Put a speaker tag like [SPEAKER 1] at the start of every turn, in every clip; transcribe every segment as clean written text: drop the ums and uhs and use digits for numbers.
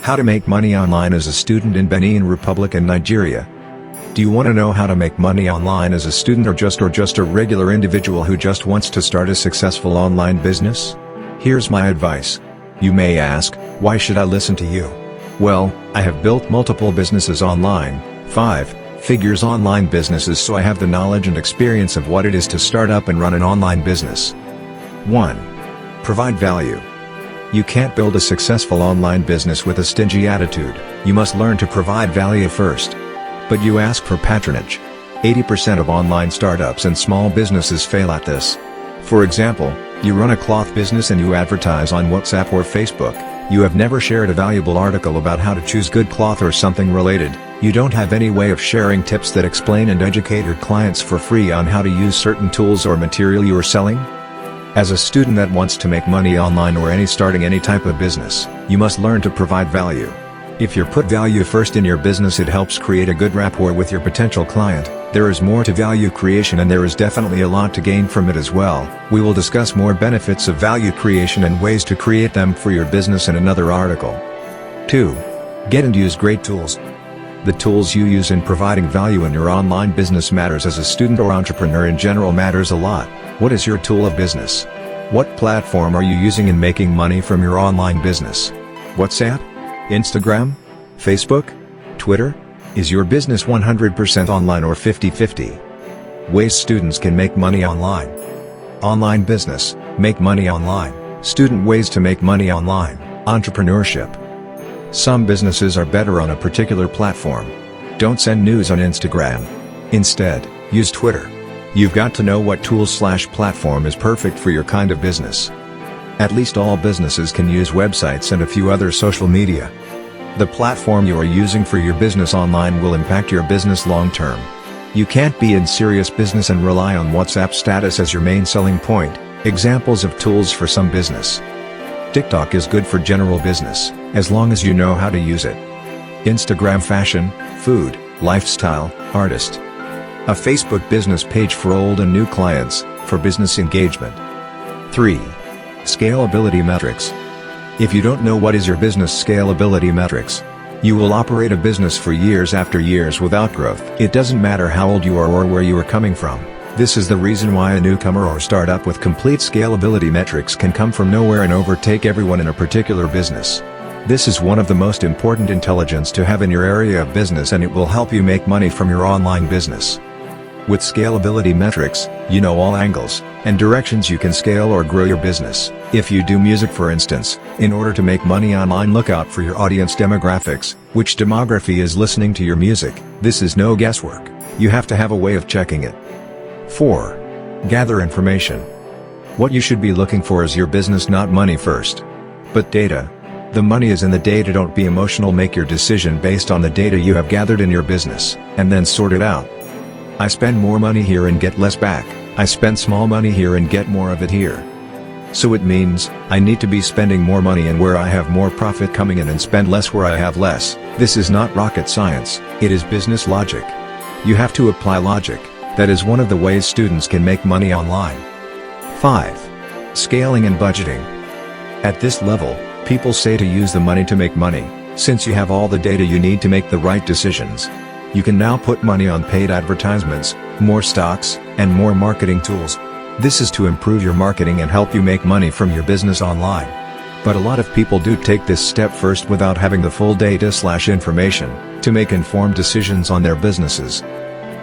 [SPEAKER 1] How to make money online as a student in Benin Republic and Nigeria. Do you want to know how to make money online as a student or just a regular individual who just wants to start a successful online business? Here's my advice. You may ask, why should I listen to you? Well, I have built multiple businesses online, 5-figures online businesses, so I have the knowledge and experience of what it is to start up and run an online business. 1. Provide value. You can't build a successful online business with a stingy attitude. You must learn to provide value first. But you ask for patronage. 80% of online startups and small businesses fail at this. For example, you run a cloth business and you advertise on WhatsApp or Facebook. You have never shared a valuable article about how to choose good cloth or something related. You don't have any way of sharing tips that explain and educate your clients for free on how to use certain tools or material you are selling. As a student that wants to make money online or starting any type of business, you must learn to provide value. If you put value first in your business, it helps create a good rapport with your potential client. There is more to value creation and there is definitely a lot to gain from it as well. We will discuss more benefits of value creation and ways to create them for your business in another article. 2. Get and use great tools. The tools you use in providing value in your online business matters. As a student or entrepreneur in general matters a lot. What is your tool of business? What platform are you using in making money from your online business? WhatsApp? Instagram? Facebook? Twitter? Is your business 100% online or 50-50? Ways students can make money online. Online business, make money online. Student ways to make money online. Entrepreneurship. Some businesses are better on a particular platform. Don't send news on Instagram. Instead, use Twitter. You've got to know what tool/platform is perfect for your kind of business. At least all businesses can use websites and a few other social media. The platform you are using for your business online will impact your business long term. You can't be in serious business and rely on WhatsApp status as your main selling point. Examples of tools for some business. TikTok is good for general business, as long as you know how to use it. Instagram fashion, food, lifestyle, artist. A Facebook business page for old and new clients, for business engagement. 3. Scalability metrics. If you don't know what is your business scalability metrics, you will operate a business for years after years without growth. It doesn't matter how old you are or where you are coming from. This is the reason why a newcomer or startup with complete scalability metrics can come from nowhere and overtake everyone in a particular business. This is one of the most important intelligence to have in your area of business, and it will help you make money from your online business. With scalability metrics, you know all angles and directions you can scale or grow your business. If you do music, for instance, in order to make money online, look out for your audience demographics. Which demography is listening to your music? This is no guesswork. You have to have a way of checking it. 4. Gather information. What you should be looking for is your business, not money first, but data. The money is in the data. Don't be emotional. Make your decision based on the data you have gathered in your business, and then sort it out. I spend more money here and get less back. I spend small money here and get more of it here. So it means, I need to be spending more money in where I have more profit coming in and spend less where I have less. This is not rocket science, it is business logic. You have to apply logic. That is one of the ways students can make money online. 5. Scaling and budgeting. At this level, people say to use the money to make money. Since you have all the data you need to make the right decisions, you can now put money on paid advertisements, more stocks, and more marketing tools. This is to improve your marketing and help you make money from your business online. But a lot of people do take this step first without having the full data/information to make informed decisions on their businesses.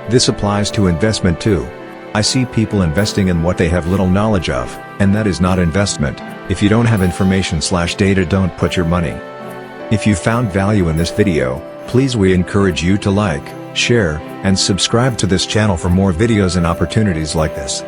[SPEAKER 1] This applies to investment too. I see people investing in what they have little knowledge of, and that is not investment. If you don't have information/data, don't put your money. If you found value in this video, please we encourage you to like, share, and subscribe to this channel for more videos and opportunities like this.